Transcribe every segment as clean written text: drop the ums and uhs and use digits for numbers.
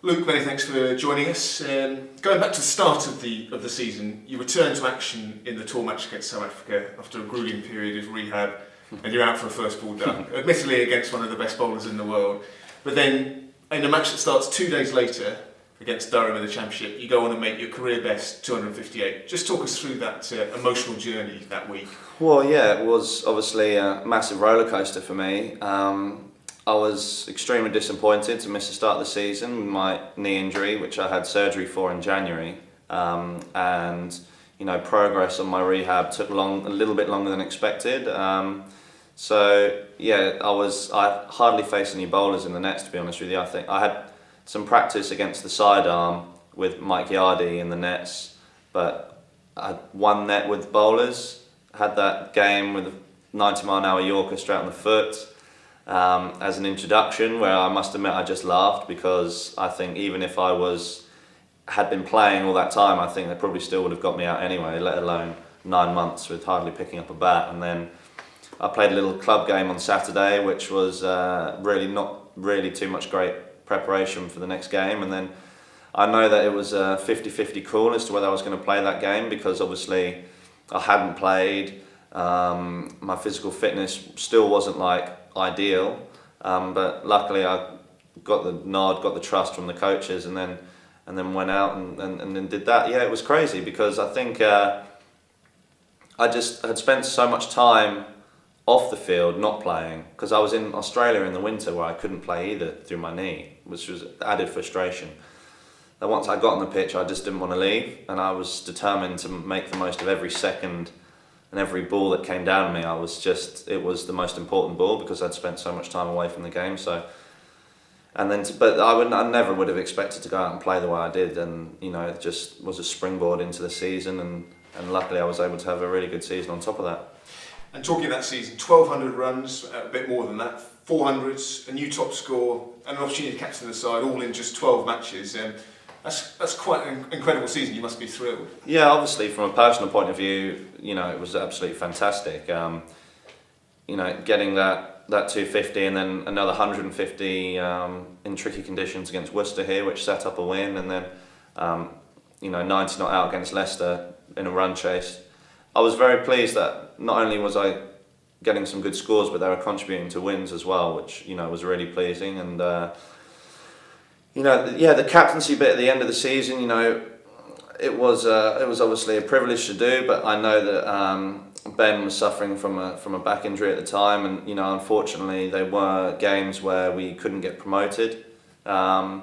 Luke, many thanks for joining us. Going back to the start of the season, you returned to action in the tour match against South Africa after a gruelling period of rehab, and you're out for a first ball duck, admittedly against one of the best bowlers in the world. But then, in a match that starts 2 days later against Durham in the Championship, you go on and make your career best 258. Just talk us through that emotional journey that week. Well, yeah, it was obviously a massive rollercoaster for me. I was extremely disappointed to miss the start of the season with my knee injury, which I had surgery for in January, and progress on my rehab took a little bit longer than expected. So yeah, I hardly faced any bowlers in the nets, to be honest with you. I think I had some practice against the sidearm with Mike Yardy in the nets, but I had one net with bowlers. Had that game with a 90-mile-an-hour Yorker straight on the foot. As an introduction, where I must admit I just laughed, because I think even if I had been playing all that time, I think they probably still would have got me out anyway, let alone 9 months with hardly picking up a bat. And then I played a little club game on Saturday, which was really not really too much great preparation for the next game. And then I know that it was a 50-50 call as to whether I was going to play that game, because obviously I hadn't played. My physical fitness still wasn't ideal, but luckily I got the nod, got the trust from the coaches, and then went out and then did that. Yeah, it was crazy, because I think I just had spent so much time off the field not playing, because I was in Australia in the winter where I couldn't play either through my knee, which was added frustration. That once I got on the pitch, I just didn't want to leave, and I was determined to make the most of every second and every ball that came down to me. It was the most important ball, because I'd spent so much time away from the game. But I never would have expected to go out and play the way I did, and it just was a springboard into the season, and luckily I was able to have a really good season on top of that. And talking of that season, 1,200 runs, a bit more than that, 400s, a new top score, and an opportunity to captain the side, all in just 12 matches. That's quite an incredible season. You must be thrilled. Yeah, obviously from a personal point of view, it was absolutely fantastic. Getting that 250 and then another 150 in tricky conditions against Worcester here, which set up a win, and then 90 not out against Leicester in a run chase. I was very pleased that not only was I getting some good scores, but they were contributing to wins as well, which was really pleasing. And the captaincy bit at the end of the season, it was obviously a privilege to do, but I know that Ben was suffering from a back injury at the time, and unfortunately there were games where we couldn't get promoted, and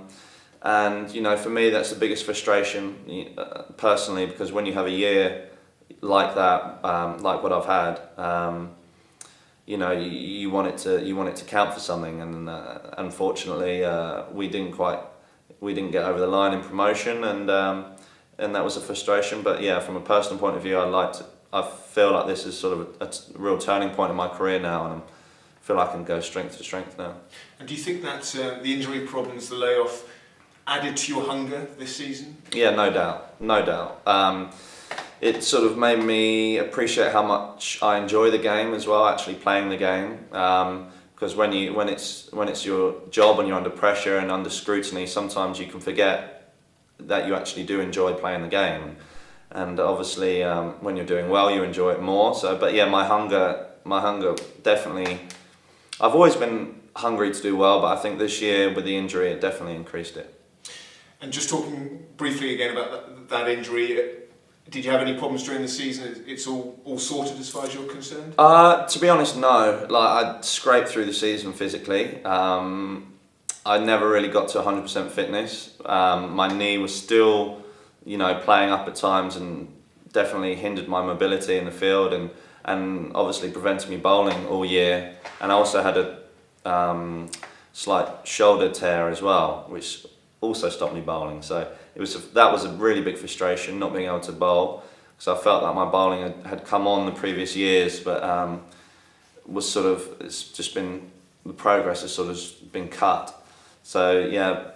for me that's the biggest frustration personally, because when you have a year like that, like what I've had, you want it to count for something, and unfortunately we didn't get over the line in promotion, and that was a frustration. But yeah, from a personal point of view, I feel like this is sort of a real turning point in my career now, and I feel I can go strength to strength now. And do you think that the injury problems, the layoff, added to your hunger this season? Yeah, no doubt. It sort of made me appreciate how much I enjoy the game as well, actually playing the game. Because when it's your job and you're under pressure and under scrutiny, sometimes you can forget that you actually do enjoy playing the game. And obviously, when you're doing well, you enjoy it more. So, but yeah, my hunger definitely. I've always been hungry to do well, but I think this year with the injury, it definitely increased it. And just talking briefly again about that injury. Did you have any problems during the season? It's all sorted as far as you're concerned? To be honest, no. I scraped through the season physically. I never really got to 100% fitness. My knee was still, playing up at times, and definitely hindered my mobility in the field, and obviously prevented me bowling all year. And I also had a slight shoulder tear as well, which also stopped me bowling. So that was a really big frustration, not being able to bowl, because I felt like my bowling had come on the previous years, but it's just been, the progress has sort of been cut. So yeah,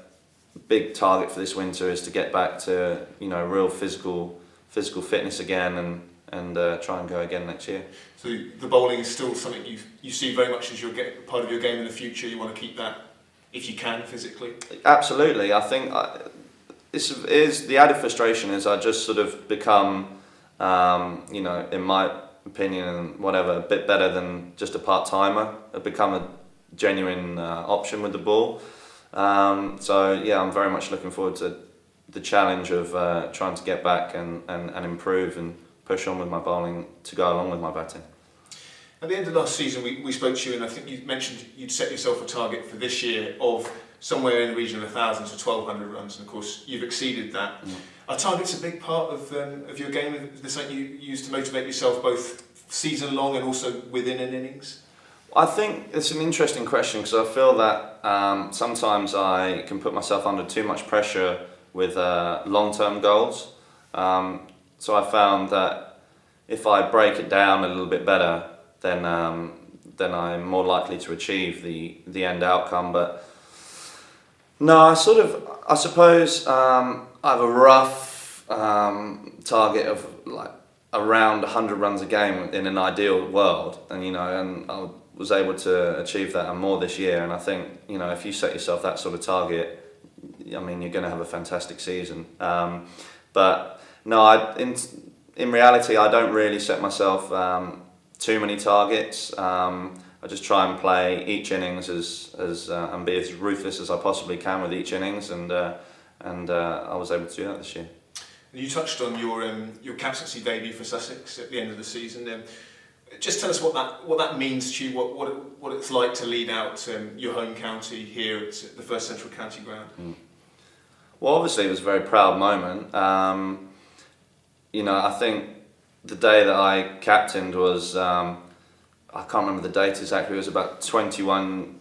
big target for this winter is to get back to real physical fitness again, and try and go again next year. So the bowling is still something you see very much as part of your game in the future. You want to keep that if you can physically? Absolutely. I think this is the added frustration is I just sort of become, in my opinion and whatever, a bit better than just a part-timer. I've become a genuine option with the ball. So yeah, I'm very much looking forward to the challenge of trying to get back and improve and push on with my bowling to go along with my batting. At the end of last season, we spoke to you, and I think you mentioned you'd set yourself a target for this year of somewhere in the region of 1,000 to 1,200 runs, and of course you've exceeded that. Are targets a big part of your game? Is this something you use to motivate yourself both season long and also within an innings? I think it's an interesting question because I feel that sometimes I can put myself under too much pressure with long-term goals. So I found that if I break it down a little bit better, then I'm more likely to achieve the end outcome. But no, I suppose I have a rough target of like around 100 runs a game in an ideal world, and I was able to achieve that and more this year. And I think if you set yourself that sort of target, I mean you're going to have a fantastic season. But no, in reality, I don't really set myself too many targets. I just try and play each innings and be as ruthless as I possibly can with each innings, and I was able to do that this year. You touched on your captaincy debut for Sussex at the end of the season. Just tell us what that means to you. What it's like to lead out your home county here at the First Central County Ground. Well, obviously it was a very proud moment. I think the day that I captained was, I can't remember the date exactly, it was about 21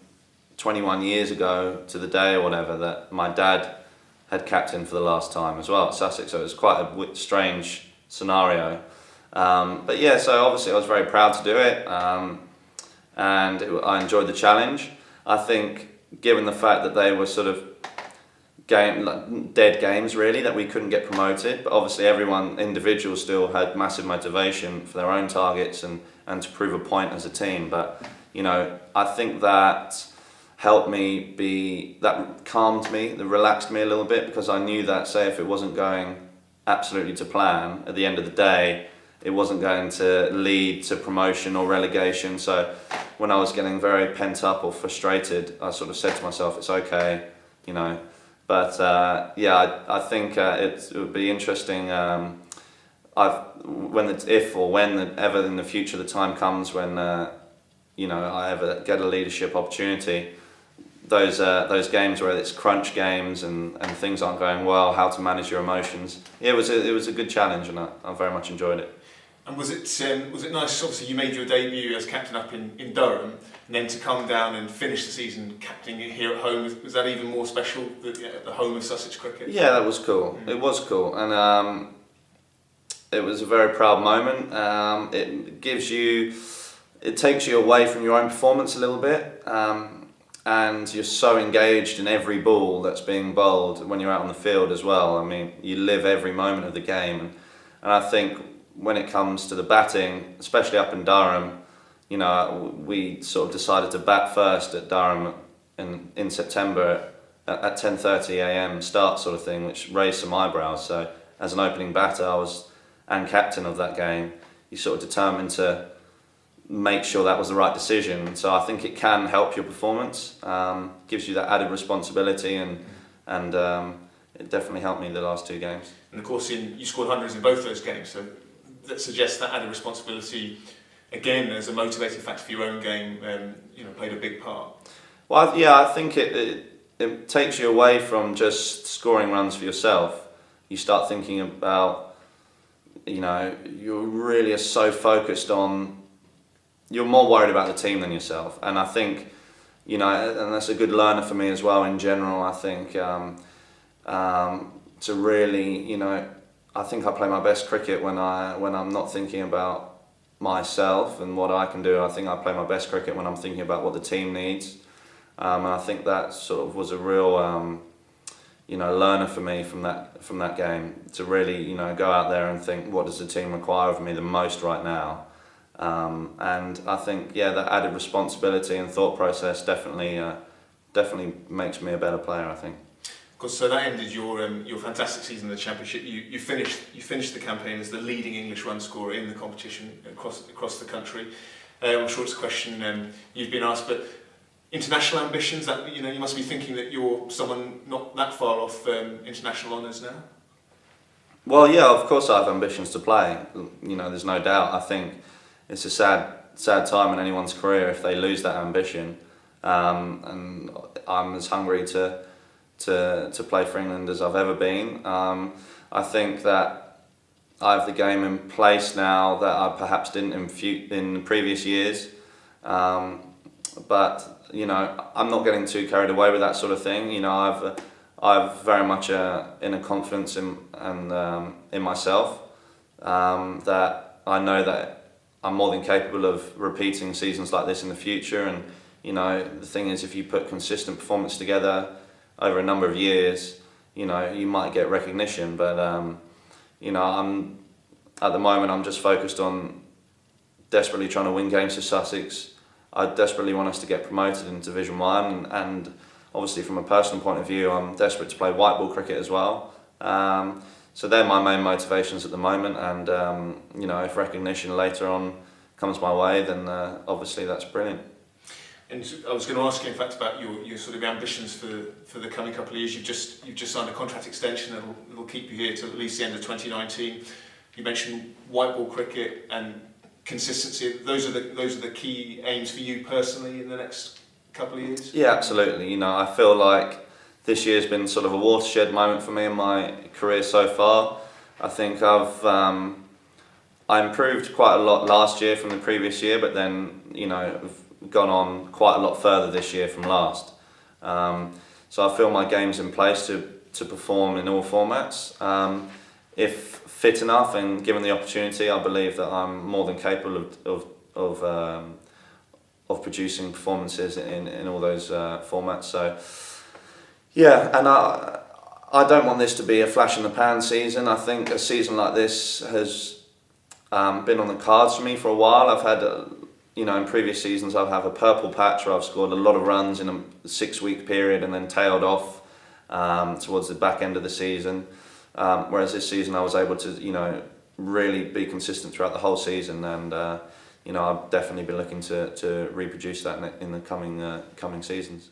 years ago to the day or whatever that my dad had captained for the last time as well at Sussex, so it was quite a strange scenario. But yeah, so obviously I was very proud to do it, and I enjoyed the challenge. I think given the fact that they were sort of dead games really, that we couldn't get promoted, but obviously individuals still had massive motivation for their own targets and to prove a point as a team. But I think that helped me that calmed me, that relaxed me a little bit, because I knew that say if it wasn't going absolutely to plan, at the end of the day it wasn't going to lead to promotion or relegation. So when I was getting very pent up or frustrated, I sort of said to myself, it's okay, But I think it would be interesting. Whenever in the future the time comes when I ever get a leadership opportunity, those games where it's crunch games and things aren't going well, how to manage your emotions. Yeah, it was a good challenge, and I very much enjoyed it. And was it nice? Obviously, you made your debut as captain up in Durham, and then to come down and finish the season captaining here at home. Was that even more special? The home of Sussex cricket. Yeah, that was cool. It was cool, and it was a very proud moment. It takes you away from your own performance a little bit, and you're so engaged in every ball that's being bowled when you're out on the field as well. I mean, you live every moment of the game, and I think when it comes to the batting, especially up in Durham, we sort of decided to bat first at Durham in September at 10:30 a.m. start sort of thing, which raised some eyebrows. So as an opening batter, and captain of that game, you sort of determined to make sure that was the right decision. So I think it can help your performance, gives you that added responsibility, and it definitely helped me the last two games. And of course, you scored hundreds in both those games, so that suggests that added responsibility, again, as a motivating factor for your own game, played a big part. Well, I think it takes you away from just scoring runs for yourself. You start thinking about, you really are so focused on, you're more worried about the team than yourself. And I think, and that's a good learner for me as well in general. I think to really, I think I play my best cricket when I'm not thinking about myself and what I can do. I think I play my best cricket when I'm thinking about what the team needs. And I think that sort of was a real, learner for me from that game, to really, go out there and think, what does the team require of me the most right now? And I think, that added responsibility and thought process definitely definitely makes me a better player, I think. Of course, so that ended your fantastic season in the Championship. You finished the campaign as the leading English run scorer in the competition across the country. I'm sure it's a question you've been asked, but international ambitions. That you must be thinking that you're someone not that far off international honours now. Well, yeah, of course I have ambitions to play. There's no doubt. I think it's a sad time in anyone's career if they lose that ambition. And I'm as hungry to play for England as I've ever been. I think that I have the game in place now that I perhaps didn't in previous years. But I'm not getting too carried away with that sort of thing. I've very much inner confidence in myself, that I know that I'm more than capable of repeating seasons like this in the future. And the thing is, if you put consistent performance together over a number of years, you might get recognition. But I'm at the moment I'm just focused on desperately trying to win games for Sussex. I desperately want us to get promoted into Division 1, and obviously from a personal point of view, I'm desperate to play white ball cricket as well. So they're my main motivations at the moment, and if recognition later on comes my way, then obviously that's brilliant. And I was going to ask you, in fact, about your sort of ambitions for the coming couple of years. You've just signed a contract extension that'll keep you here till at least the end of 2019. You mentioned white ball cricket and consistency. Those are the key aims for you personally in the next couple of years? Yeah, absolutely. I feel like this year's been sort of a watershed moment for me in my career so far. I think I improved quite a lot last year from the previous year, but then I've gone on quite a lot further this year from last. So I feel my game's in place to perform in all formats. If fit enough and given the opportunity, I believe that I'm more than capable of producing performances in all those formats. So yeah, and I don't want this to be a flash in the pan season. I think a season like this has been on the cards for me for a while. I've had in previous seasons I've had a purple patch where I've scored a lot of runs in a 6-week period and then tailed off towards the back end of the season. Whereas this season I was able to really be consistent throughout the whole season, and I've definitely been looking to reproduce that in the coming seasons.